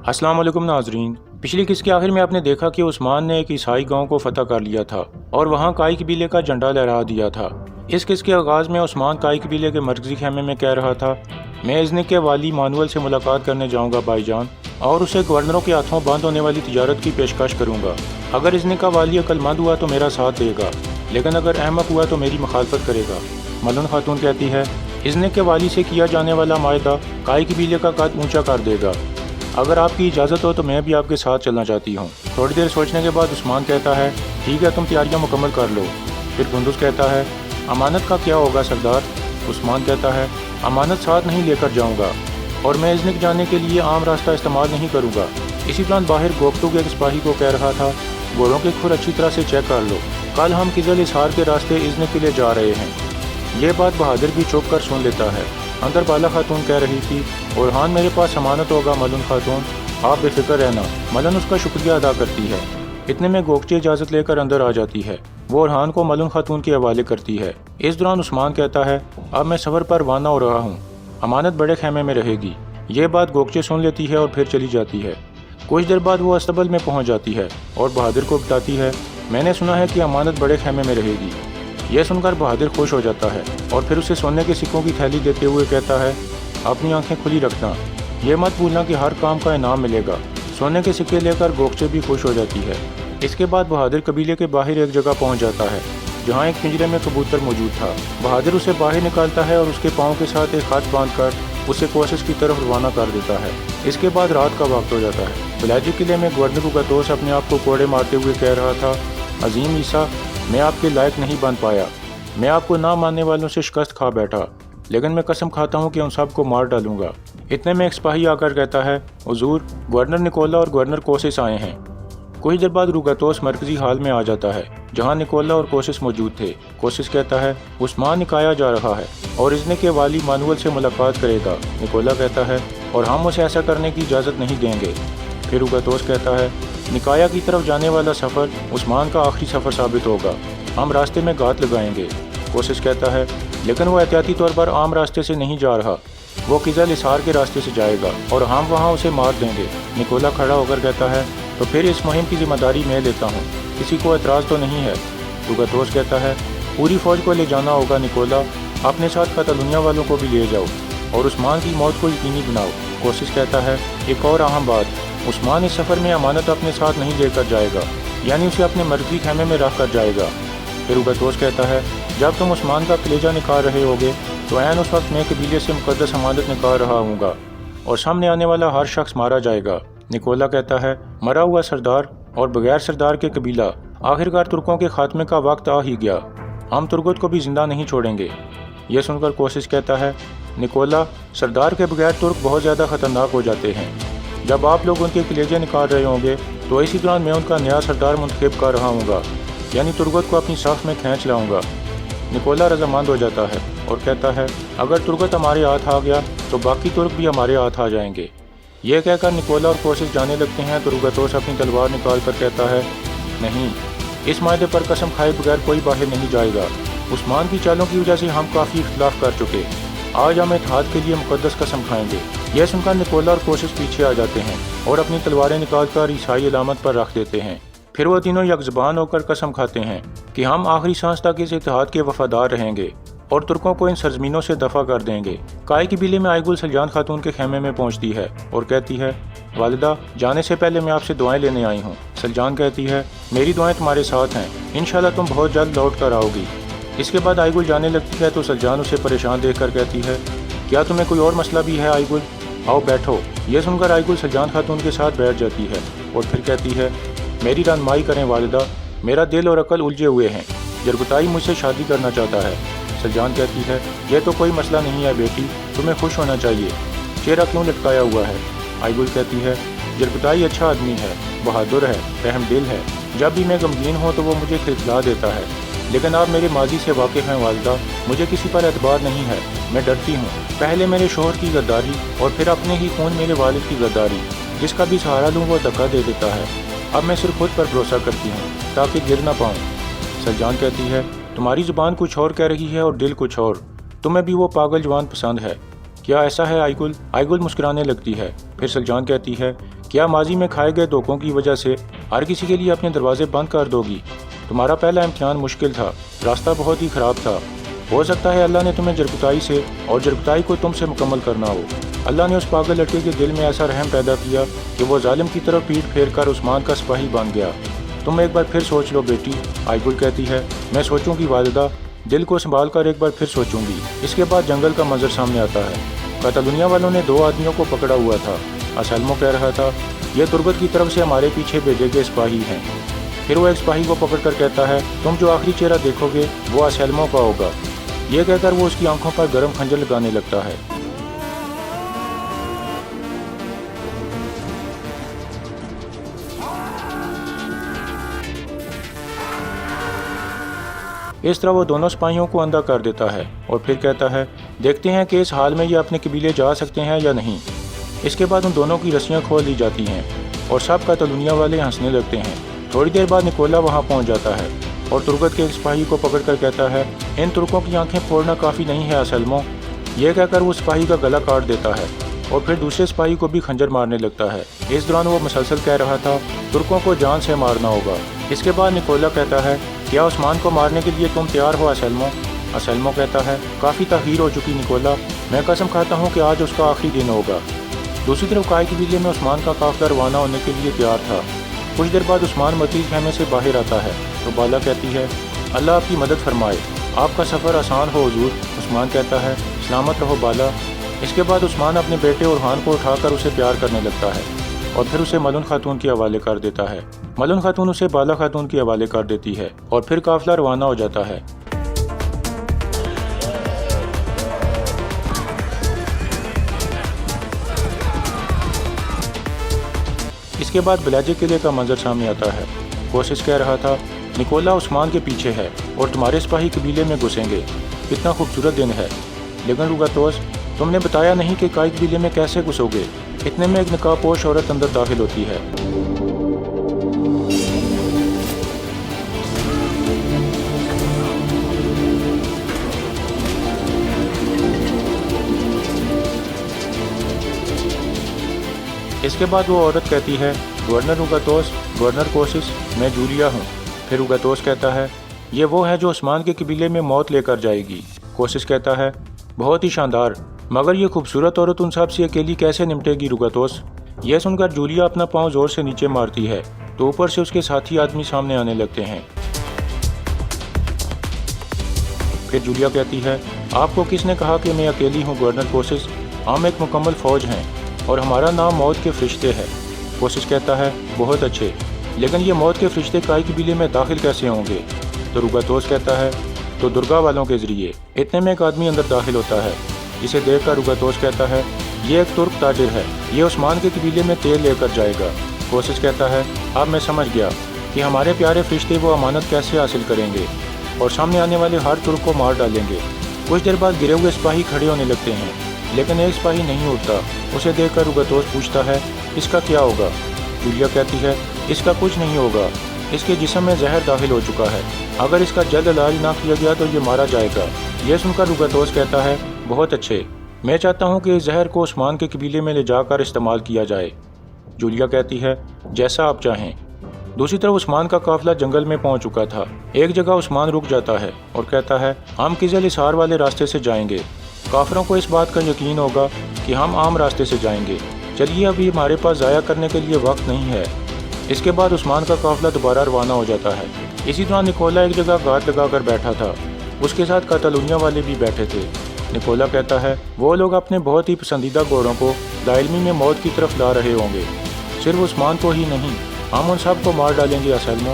अस्सलाम वालेकुम नाजरीन। पिछली किस्त के आखिर में आपने देखा कि उस्मान ने एक ईसाई गांव को फतह कर लिया था और वहां काई कबीले का झंडा लहरा दिया था। इस किस्त के आगाज़ में उस्मान काई कबीले के मरकजी खेमे में कह रहा था, मैं इज़्निक के वाली मानुअल से मुलाकात करने जाऊँगा भाईजान, और उसे गवर्नरों के हाथों बंद होने वाली तिजारत की पेशकश करूँगा। अगर इज़्निक का वाली अक्लमंद हुआ तो मेरा साथ देगा, लेकिन अगर अहमक हुआ तो मेरी मुखालफत करेगा। मलन खातून कहती है, इज़्निक के वाली से किया जाने वाला मायदा काई कबीले का कद ऊँचा कर देगा। अगर आपकी इजाज़त हो तो मैं भी आपके साथ चलना चाहती हूँ। थोड़ी देर सोचने के बाद उस्मान कहता है, ठीक है, तुम तैयारियाँ मुकम्मल कर लो। फिर कुंदुस कहता है, अमानत का क्या होगा सरदार? उस्मान कहता है, अमानत साथ नहीं लेकर जाऊँगा और मैं इज़्निक जाने के लिए आम रास्ता इस्तेमाल नहीं करूँगा। इसी दौरान बाहर गोपटू एक सिपाही को कह रहा था, घोड़ों के खुर अच्छी तरह से चेक कर लो, कल हम किज़ल इसार के रास्ते इज़्निक के लिए जा रहे हैं। ये बात बहादुर भी चुप कर सुन लेता है। अंदर बाला खातून कह रही थी, ओरहान मेरे पास अमानत होगा मलन खातून, आप बेफिक्र रहना। मलन उसका शुक्रिया अदा करती है। इतने में गोगची इजाज़त लेकर अंदर आ जाती है। वो ओरहान को मलन खातून के हवाले करती है। इस दौरान उस्मान कहता है, अब मैं सफ़र पर रवाना हो रहा हूँ, अमानत बड़े खेमे में रहेगी। ये बात गोगची सुन लेती है और फिर चली जाती है। कुछ देर बाद वो अस्तबल में पहुँच जाती है और बहादुर को बताती है, मैंने सुना है कि अमानत बड़े खेमे में रहेगी। यह सुनकर बहादुर खुश हो जाता है और फिर उसे सोने के सिक्कों की थैली देते हुए कहता है, अपनी आंखें खुली रखना, ये मत भूलना कि हर काम का इनाम मिलेगा। सोने के सिक्के लेकर गोगचे भी खुश हो जाती है। इसके बाद बहादुर कबीले के बाहर एक जगह पहुंच जाता है जहां एक पिंजरे में कबूतर मौजूद था। बहादुर उसे बाहर निकालता है और उसके पाँव के साथ एक हाथ बांधकर उसे कोशिश की तरफ रवाना कर देता है। इसके बाद रात का वक्त हो जाता है। बिलाजी किले में गवर्नर उगतोस अपने आप को कोड़े मारते हुए कह रहा था, अजीम ईसा, मैं आपके लायक नहीं बन पाया। मैं आपको ना मानने वालों से शिकस्त खा बैठा, लेकिन मैं कसम खाता हूँ कि उन सबको मार डालूंगा। इतने में एक सिपाही आकर कहता है, हुजूर, गवर्नर निकोला और गवर्नर कोसिस आए हैं। कुछ देर बाद रुगतोस मरकजी हाल में आ जाता है जहाँ निकोला और कोसिस मौजूद थे। कोसिस कहता है, उस्मान निकाया जा रहा है और इज़्निक के वाली मानुअल से मुलाकात करेगा। निकोला कहता है, और हम उसे ऐसा करने की इजाज़त नहीं देंगे। फिर रुगतोस कहता है, निकाया की तरफ जाने वाला सफ़र उस्मान का आखिरी सफ़र साबित होगा, हम रास्ते में घात लगाएंगे। कोशिश कहता है, लेकिन वो एहतियाती तौर पर आम रास्ते से नहीं जा रहा, वो किज़ल इसार के रास्ते से जाएगा और हम वहाँ उसे मार देंगे। निकोला खड़ा होकर कहता है, तो फिर इस मुहिम की जिम्मेदारी मैं लेता हूँ, किसी को एतराज़ तो नहीं है। रुगतोस कहता है, पूरी फ़ौज को ले जाना होगा निकोला, अपने साथ कतलुनिया वालों को भी ले जाओ और उस्मान की मौत को यकीनी बनाओ। कोशिश कहता है, एक और अहम बात, उस्मान इस सफ़र में अमानत अपने साथ नहीं लेकर जाएगा, यानी उसे अपने मरकजी खेमे में रख कर जाएगा। फिर रुगतोस कहता है, जब तुम उस्मान का कलेजा निकाल रहे होगे तो ऐन उस वक्त मैं कबीले से मुकद्दस अमानत निकाल रहा हूँगा और सामने आने वाला हर शख्स मारा जाएगा। निकोला कहता है, मरा हुआ सरदार और बगैर सरदार के कबीला, आखिरकार तुर्कों के खात्मे का वक्त आ ही गया, हम तुर्गत को भी जिंदा नहीं छोड़ेंगे। यह सुनकर कोशिश कहता है, निकोला, सरदार के बगैर तुर्क बहुत ज़्यादा ख़तरनाक हो जाते हैं। जब आप लोग उनके कलेजे निकाल रहे होंगे तो इसी दौरान मैं उनका नया सरदार मुंतखब कर रहा हूँगा, यानी तुर्गत को अपनी साख में खींच लाऊंगा। निकोला रजामंद हो जाता है और कहता है, अगर तुर्गत हमारे हाथ आ गया तो बाकी तुर्क भी हमारे हाथ आ जाएंगे। यह कहकर निकोला और कोशिश जाने लगते हैं तो रुगतोस अपनी तलवार निकाल कर कहता है, नहीं, इस मायदे पर कसम खाए बगैर कोई बाहर नहीं जाएगा। उस्मान की चालों की वजह से हम काफ़ी इख्तलाफ कर चुके, आज हम इत्तेहाद के लिए मुकद्दस कसम खाएंगे। यह सुनकर निकोला और कोशिश पीछे आ जाते हैं और अपनी तलवारें निकाल कर ईसाई अलामत पर रख देते हैं। फिर वो तीनों यकज़बान होकर कसम खाते हैं कि हम आखिरी सांस तक इस इत्तेहाद के वफादार रहेंगे और तुर्कों को इन सरजमीनों से दफा कर देंगे। काई कबीले में आईगुल सलजान खातून के खेमे में पहुंचती है और कहती है, वालिदा, जाने से पहले मैं आपसे दुआएं लेने आई हूँ। सलजान कहती है, मेरी दुआएं तुम्हारे साथ हैं, इंशाल्लाह तुम बहुत जल्द लौट कर आओगी। इसके बाद आईगुल जाने लगती है तो सलजान उसे परेशान देख कर कहती है, क्या तुम्हें कोई और मसला भी है आईगुल? आओ बैठो। यह सुनकर आईगुल सलजान खातून के साथ बैठ जाती है और फिर कहती है, मेरी रहनुमाई करें वालिदा, मेरा दिल और अकल उलझे हुए हैं, जरगुताई मुझसे शादी करना चाहता है। सलजान कहती है, यह तो कोई मसला नहीं है बेटी, तुम्हें खुश होना चाहिए, चेहरा क्यों लटकाया हुआ है? आईगुल कहती है, जरगुताई अच्छा आदमी है, बहादुर है, रहम दिल है, जब भी मैं गमगीन हूँ तो वो मुझे खिलखिला देता है, लेकिन आप मेरे माजी से वाकिफ़ हैं वालिदा, मुझे किसी पर एतबार नहीं है, मैं डरती हूँ, पहले मेरे शोहर की गद्दारी और फिर अपने ही खून मेरे वालिद की गद्दारी, जिसका भी सहारा लूँ वो धक्का दे देता है। अब मैं सिर्फ खुद पर भरोसा करती हूँ ताकि गिर ना पाऊँ। सलजान कहती है, तुम्हारी ज़ुबान कुछ और कह रही है और दिल कुछ और, तुम्हें भी वो पागल जवान पसंद है, क्या ऐसा है आईगुल? आईगुल मुस्कुराने लगती है। फिर सलजान कहती है, کیا ماضی میں کھائے گئے دھوکوں کی وجہ سے ہر کسی کے لیے اپنے دروازے بند کر دو گی؟ تمہارا پہلا امتحان مشکل تھا، راستہ بہت ہی خراب تھا۔ ہو سکتا ہے اللہ نے تمہیں جرگتائی سے اور جرگتائی کو تم سے مکمل کرنا ہو۔ اللہ نے اس پاگل لڑکے کے دل میں ایسا رحم پیدا کیا کہ وہ ظالم کی طرف پیٹ پھیر کر عثمان کا سپاہی بن گیا۔ تم ایک بار پھر سوچ لو بیٹی، آئی گل کہتی ہے۔ میں سوچوں گی والدہ، دل کو سنبھال کر ایک بار پھر سوچوں گی۔ اس کے بعد جنگل کا منظر سامنے آتا ہے۔ کاتالونیا والوں نے 2 آدمیوں کو پکڑا ہوا تھا۔ اسلمو کہہ رہا تھا، یہ تربت کی طرف سے ہمارے پیچھے بھیجے گئے سپاہی ہیں۔ پھر وہ ایک سپاہی کو پکڑ کر کہتا ہے، تم جو آخری چہرہ دیکھو گے وہ اسلمو کا ہوگا۔ یہ کہہ کر وہ اس کی آنکھوں پر گرم خنجر لگانے لگتا ہے۔ اس طرح وہ دونوں سپاہیوں کو اندھا کر دیتا ہے اور پھر کہتا ہے، دیکھتے ہیں کہ اس حال میں یہ اپنے قبیلے جا سکتے ہیں یا نہیں۔ اس کے بعد ان دونوں کی رسیاں کھول لی جاتی ہیں اور سب کاتالونیا والے ہنسنے لگتے ہیں۔ تھوڑی دیر بعد نکولا وہاں پہنچ جاتا ہے اور تربت کے ایک سپاہی کو پکڑ کر کہتا ہے، ان ترکوں کی آنکھیں پھوڑنا کافی نہیں ہے اسلمو۔ یہ کہہ کر وہ سپاہی کا گلا کاٹ دیتا ہے اور پھر دوسرے سپاہی کو بھی خنجر مارنے لگتا ہے۔ اس دوران وہ مسلسل کہہ رہا تھا، ترکوں کو جان سے مارنا ہوگا۔ اس کے بعد نکولا کہتا ہے، کیا عثمان کو مارنے کے لیے تم تیار ہو اسلمو؟ اسلمو کہتا ہے، کافی تاخیر ہو چکی نکولا، میں قسم کھاتا ہوں کہ آج اس کا آخری دن ہوگا۔ دوسری طرف کائی قبیلے میں عثمان کا قافلہ روانہ ہونے کے لیے تیار تھا۔ کچھ دیر بعد عثمان متیز خیمے سے باہر آتا ہے تو بالا کہتی ہے، اللہ آپ کی مدد فرمائے، آپ کا سفر آسان ہو حضور۔ عثمان کہتا ہے، سلامت رہو بالا۔ اس کے بعد عثمان اپنے بیٹے اورحان کو اٹھا کر اسے پیار کرنے لگتا ہے اور پھر اسے ملن خاتون کے حوالے کر دیتا ہے۔ ملن خاتون اسے بالا خاتون کے حوالے کر دیتی ہے اور پھر قافلہ روانہ ہو جاتا ہے۔ اس کے بعد بلاجے قلعے کا منظر سامنے آتا ہے۔ کوشش کہہ رہا تھا، نکولا عثمان کے پیچھے ہے اور تمہارے سپاہی قبیلے میں گھسیں گے۔ کتنا خوبصورت دن ہے، لیکن روگاتوس، تم نے بتایا نہیں کہ کائی قبیلے میں کیسے گھسو گے۔ اتنے میں ایک نقاب پوش عورت اندر داخل ہوتی ہے۔ اس کے بعد وہ عورت کہتی ہے، گورنر روگاتوس، گورنر کوسس، میں جولیا ہوں۔ پھر روگاتوس کہتا ہے، یہ وہ ہے جو عثمان کے قبیلے میں موت لے کر جائے گی۔ کوسس کہتا ہے، بہت ہی شاندار، مگر یہ خوبصورت عورت ان سب سے اکیلی کیسے نمٹے گی روگاتوس؟ یہ سن کر جولیا اپنا پاؤں زور سے نیچے مارتی ہے تو اوپر سے اس کے ساتھی آدمی سامنے آنے لگتے ہیں۔ پھر جولیا کہتی ہے، آپ کو کس نے کہا کہ میں اکیلی ہوں گورنر کوسس؟ ہم ایک مکمل فوج ہیں اور ہمارا نام موت کے فرشتے ہے۔ کوسس کہتا ہے، بہت اچھے، لیکن یہ موت کے فرشتے کائی قبیلے میں داخل کیسے ہوں گے؟ تو روگاتوس کہتا ہے، تو درگا والوں کے ذریعے۔ اتنے میں ایک آدمی اندر داخل ہوتا ہے، جسے دیکھ کر روگاتوس کہتا ہے، یہ ایک ترک تاجر ہے، یہ عثمان کے قبیلے میں تیل لے کر جائے گا۔ کوسس کہتا ہے، اب میں سمجھ گیا کہ ہمارے پیارے فرشتے وہ امانت کیسے حاصل کریں گے اور سامنے آنے والے ہر ترک کو مار ڈالیں گے۔ کچھ دیر بعد گرے ہوئے سپاہی کھڑے ہونے لگتے ہیں، لیکن ایک سپاہی نہیں اٹھتا۔ اسے دیکھ کر روگاتوس پوچھتا ہے، اس کا کیا ہوگا؟ جولیا کہتی ہے، اس کا کچھ نہیں ہوگا، اس کے جسم میں زہر داخل ہو چکا ہے، اگر اس کا جلد علاج نہ کیا گیا تو یہ مارا جائے گا۔ یہ سن کر روگاتوس کہتا ہے، بہت اچھے، میں چاہتا ہوں کہ اس زہر کو عثمان کے قبیلے میں لے جا کر استعمال کیا جائے۔ جولیا کہتی ہے، جیسا آپ چاہیں۔ دوسری طرف عثمان کا قافلہ جنگل میں پہنچ چکا تھا۔ ایک جگہ عثمان رک جاتا ہے اور کہتا ہے، ہم قزل حصار والے راستے سے جائیں گے۔ کافروں کو اس بات کا یقین ہوگا کہ ہم عام راستے سے جائیں گے، چلیے ابھی ہمارے پاس ضائع کرنے کے لیے وقت نہیں ہے۔ اس کے بعد عثمان کا قافلہ دوبارہ روانہ ہو جاتا ہے۔ اسی دوران نکولا ایک جگہ گھات لگا کر بیٹھا تھا، اس کے ساتھ کاتالونیا والے بھی بیٹھے تھے۔ نکولا کہتا ہے، وہ لوگ اپنے بہت ہی پسندیدہ گھوڑوں کو دائمی میں موت کی طرف لا رہے ہوں گے، صرف عثمان کو ہی نہیں، ہم ان سب کو مار ڈالیں گے اسلمو۔